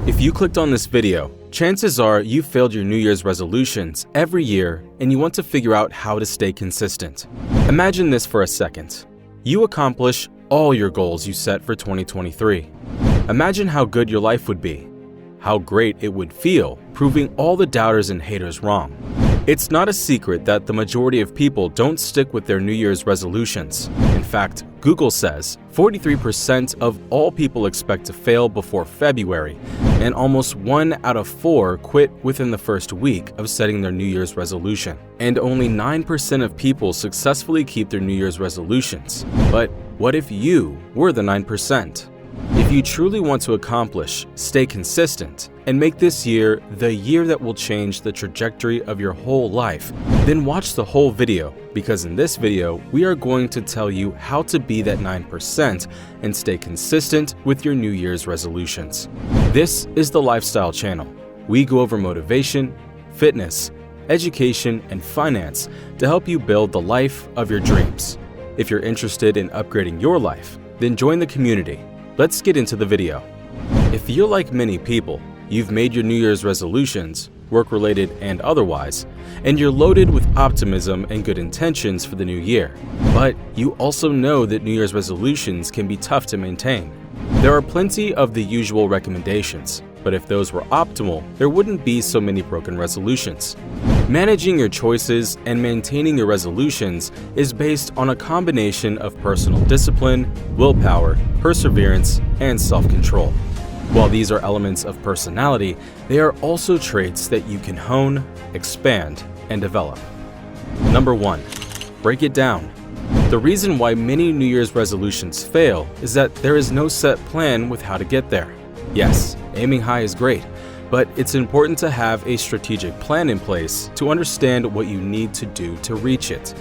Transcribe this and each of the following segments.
If you clicked on this video, chances are you failed your New Year's resolutions every year and you want to figure out how to stay consistent. Imagine this for a second. You accomplish all your goals you set for 2023. Imagine how good your life would be, how great it would feel, proving all the doubters and haters wrong. It's not a secret that the majority of people don't stick with their New Year's resolutions. In fact, Google says 43% of all people expect to fail before February, and almost 1 out of 4 quit within the first week of setting their New Year's resolution. And only 9% of people successfully keep their New Year's resolutions. But what if you were the 9%? If you truly want to accomplish, stay consistent, and make this year the year that will change the trajectory of your whole life, then watch the whole video, because in this video, we are going to tell you how to be that 9% and stay consistent with your New Year's resolutions. This is the Lifestyle Channel. We go over motivation, fitness, education, and finance to help you build the life of your dreams. If you're interested in upgrading your life, then join the community. Let's get into the video. If you're like many people, you've made your New Year's resolutions, work-related and otherwise, and you're loaded with optimism and good intentions for the new year. But you also know that New Year's resolutions can be tough to maintain. There are plenty of the usual recommendations, but if those were optimal, there wouldn't be so many broken resolutions. Managing your choices and maintaining your resolutions is based on a combination of personal discipline, willpower, perseverance, and self-control. While these are elements of personality, they are also traits that you can hone, expand, and develop. Number 1. Break it down. The reason why many New Year's resolutions fail is that there is no set plan with how to get there. Yes, aiming high is great, but it's important to have a strategic plan in place to understand what you need to do to reach it.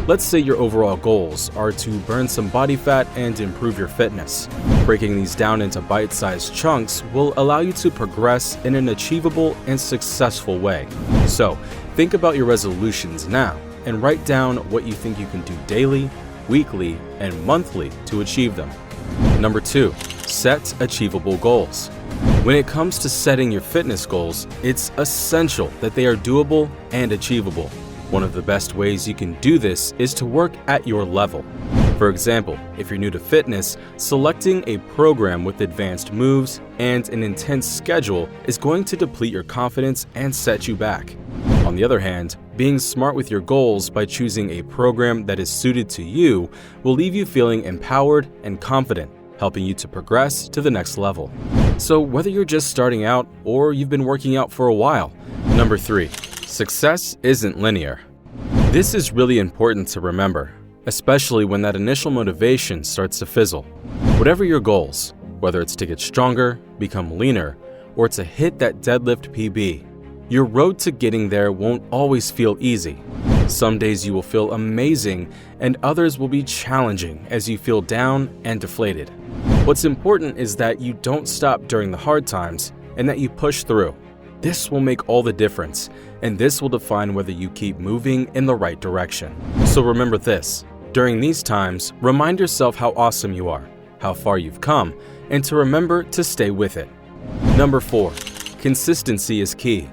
Let's say your overall goals are to burn some body fat and improve your fitness. Breaking these down into bite-sized chunks will allow you to progress in an achievable and successful way. So, think about your resolutions now and write down what you think you can do daily, weekly, and monthly to achieve them. Number 2. Set achievable goals. When it comes to setting your fitness goals, it's essential that they are doable and achievable. One of the best ways you can do this is to work at your level. For example, if you're new to fitness, selecting a program with advanced moves and an intense schedule is going to deplete your confidence and set you back. On the other hand, being smart with your goals by choosing a program that is suited to you will leave you feeling empowered and confident, helping you to progress to the next level. So whether you're just starting out or you've been working out for a while. Number 3. Success isn't linear. This is really important to remember, especially when that initial motivation starts to fizzle. Whatever your goals, whether it's to get stronger, become leaner, or to hit that deadlift PB, your road to getting there won't always feel easy. Some days you will feel amazing and others will be challenging as you feel down and deflated. What's important is that you don't stop during the hard times and that you push through. This will make all the difference, and this will define whether you keep moving in the right direction. So remember this, during these times, remind yourself how awesome you are, how far you've come, and to remember to stay with it. Number 4. Consistency is key.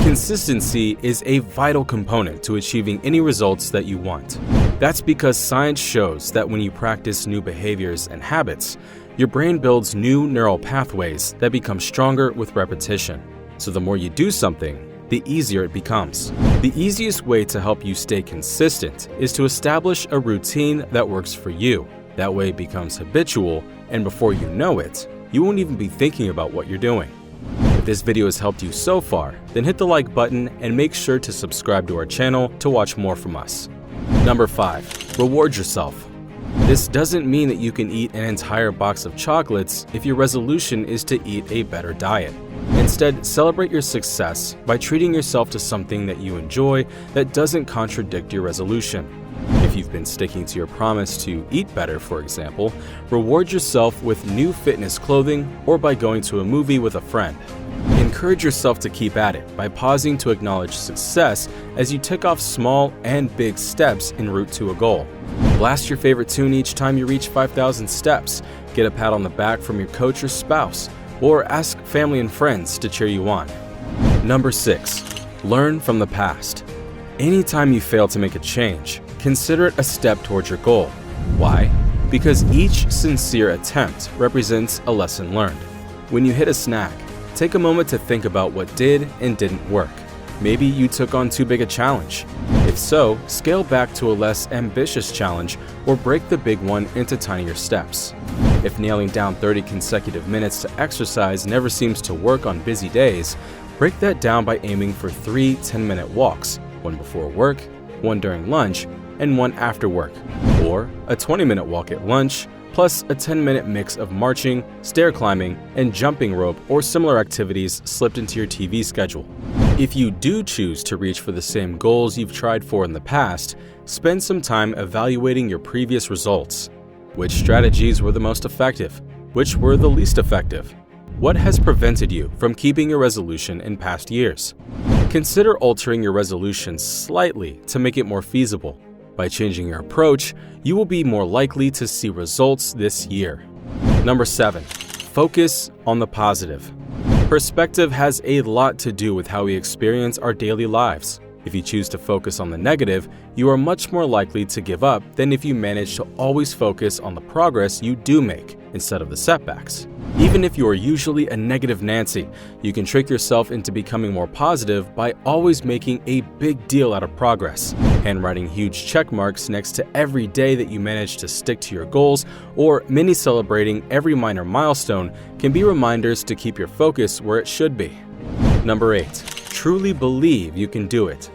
Consistency is a vital component to achieving any results that you want. That's because science shows that when you practice new behaviors and habits, your brain builds new neural pathways that become stronger with repetition. So the more you do something, the easier it becomes. The easiest way to help you stay consistent is to establish a routine that works for you. That way it becomes habitual, and before you know it, you won't even be thinking about what you're doing. If this video has helped you so far, then hit the like button and make sure to subscribe to our channel to watch more from us. Number 5. Reward yourself. This doesn't mean that you can eat an entire box of chocolates if your resolution is to eat a better diet. Instead, celebrate your success by treating yourself to something that you enjoy that doesn't contradict your resolution. If you've been sticking to your promise to eat better, for example, reward yourself with new fitness clothing or by going to a movie with a friend. Encourage yourself to keep at it by pausing to acknowledge success as you tick off small and big steps en route to a goal. Blast your favorite tune each time you reach 5,000 steps. Get a pat on the back from your coach or spouse. or ask family and friends to cheer you on. Number 6. Learn from the past. Anytime you fail to make a change, consider it a step towards your goal. Why? Because each sincere attempt represents a lesson learned. When you hit a snag, take a moment to think about what did and didn't work. Maybe you took on too big a challenge. If so, scale back to a less ambitious challenge or break the big one into tinier steps. If nailing down 30 consecutive minutes to exercise never seems to work on busy days, break that down by aiming for 3 10-minute walks, one before work, one during lunch, and one after work, or a 20-minute walk at lunch, plus a 10-minute mix of marching, stair climbing, and jumping rope or similar activities slipped into your TV schedule. If you do choose to reach for the same goals you've tried for in the past, spend some time evaluating your previous results. Which strategies were the most effective? Which were the least effective? What has prevented you from keeping your resolution in past years? Consider altering your resolution slightly to make it more feasible. By changing your approach, you will be more likely to see results this year. Number 7. Focus on the positive. Perspective has a lot to do with how we experience our daily lives. If you choose to focus on the negative, you are much more likely to give up than if you manage to always focus on the progress you do make instead of the setbacks. Even if you are usually a negative Nancy, you can trick yourself into becoming more positive by always making a big deal out of progress. Handwriting huge check marks next to every day that you manage to stick to your goals, or mini celebrating every minor milestone can be reminders to keep your focus where it should be. Number 8. Truly believe you can do it.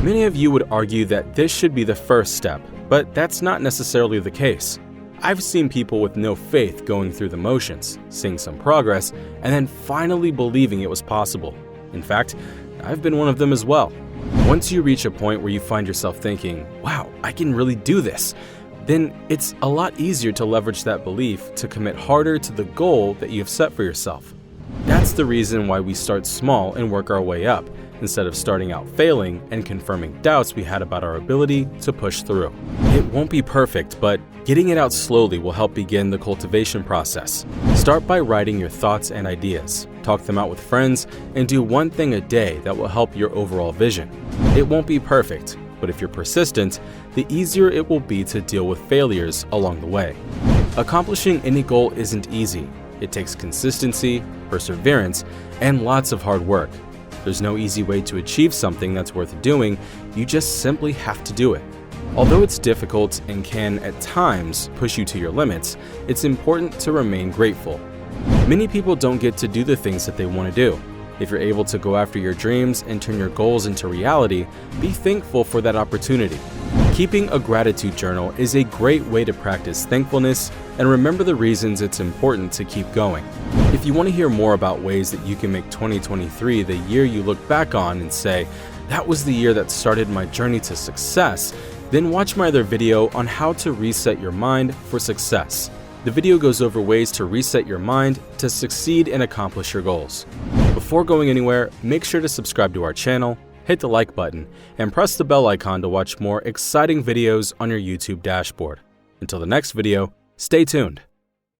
Many of you would argue that this should be the first step, but that's not necessarily the case. I've seen people with no faith going through the motions, seeing some progress, and then finally believing it was possible. In fact, I've been one of them as well. Once you reach a point where you find yourself thinking, wow, I can really do this, then it's a lot easier to leverage that belief to commit harder to the goal that you have set for yourself. That's the reason why we start small and work our way up, instead of starting out failing and confirming doubts we had about our ability to push through. It won't be perfect, but getting it out slowly will help begin the cultivation process. Start by writing your thoughts and ideas, talk them out with friends, and do one thing a day that will help your overall vision. It won't be perfect, but if you're persistent, the easier it will be to deal with failures along the way. Accomplishing any goal isn't easy. It takes consistency, perseverance, and lots of hard work. There's no easy way to achieve something that's worth doing, you just simply have to do it. Although it's difficult and can, at times, push you to your limits, it's important to remain grateful. Many people don't get to do the things that they want to do. If you're able to go after your dreams and turn your goals into reality, be thankful for that opportunity. Keeping a gratitude journal is a great way to practice thankfulness and remember the reasons it's important to keep going. If you want to hear more about ways that you can make 2023 the year you look back on and say, that was the year that started my journey to success, then watch my other video on how to reset your mind for success. The video goes over ways to reset your mind to succeed and accomplish your goals. Before going anywhere, make sure to subscribe to our channel, hit the like button, and press the bell icon to watch more exciting videos on your YouTube dashboard. Until the next video, stay tuned.